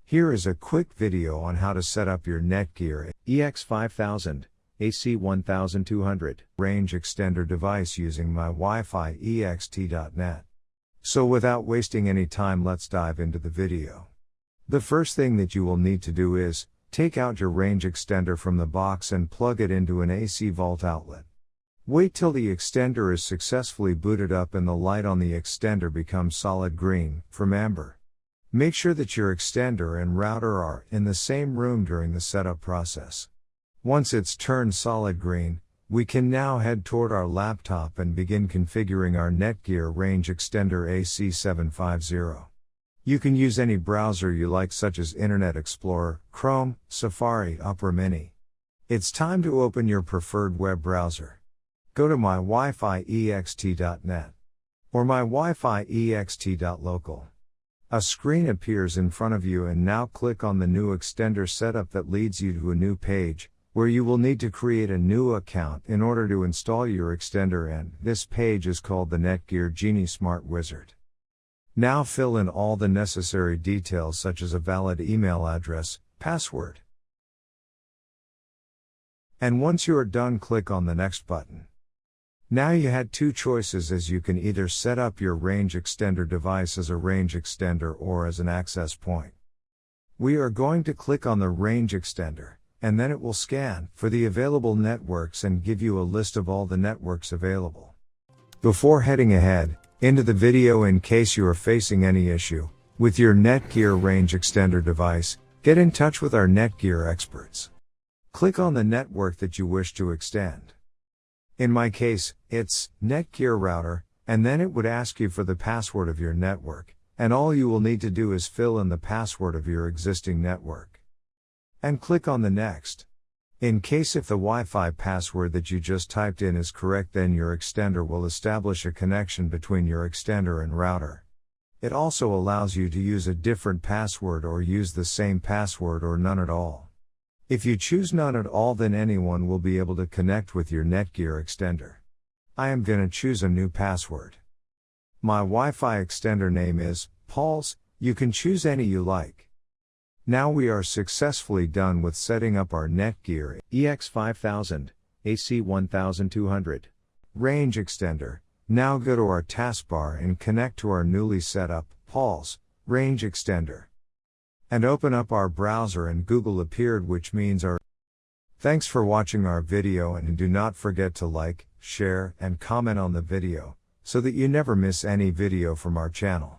Here is a quick video on how to set up your Netgear EX5000 AC1200 range extender device using Mywifiext.net. So without wasting any time, let's dive into the video. The first thing that you will need to do is take out your range extender from the box and plug it into an AC volt outlet. Wait till the extender is successfully booted up and the light on the extender becomes solid green, from amber. Make sure that your extender and router are in the same room during the setup process. Once it's turned solid green, we can now head toward our laptop and begin configuring our Netgear Range Extender AC750. You can use any browser you like, such as Internet Explorer, Chrome, Safari, Opera Mini. It's time to open your preferred web browser. Go to mywifiext.net or mywifiext.local. A screen appears in front of you, and now click on the new extender setup that leads you to a new page, where you will need to create a new account in order to install your extender, and this page is called the Netgear Genie Smart Wizard. Now fill in all the necessary details such as a valid email address, password. And once you are done, click on the next button. Now you had two choices, as you can either set up your range extender device as a range extender or as an access point. We are going to click on the range extender, and then it will scan for the available networks and give you a list of all the networks available. Before heading ahead into the video, in case you are facing any issue with your Netgear range extender device, get in touch with our Netgear experts. Click on the network that you wish to extend. In my case, it's Netgear router, and then it would ask you for the password of your network, and all you will need to do is fill in the password of your existing network. And click on the next. In case if the Wi-Fi password that you just typed in is correct, then your extender will establish a connection between your extender and router. It also allows you to use a different password or use the same password or none at all. If you choose none at all, then anyone will be able to connect with your Netgear extender. I am gonna choose a new password. My Wi-Fi extender name is Paul's. You can choose any you like. Now we are successfully done with setting up our Netgear EX5000 AC1200 range extender. Now go to our taskbar and connect to our newly set up Paul's range extender. And open up our browser, and Google appeared, which means our. Thanks for watching our video, and do not forget to like, share, and comment on the video, so that you never miss any video from our channel.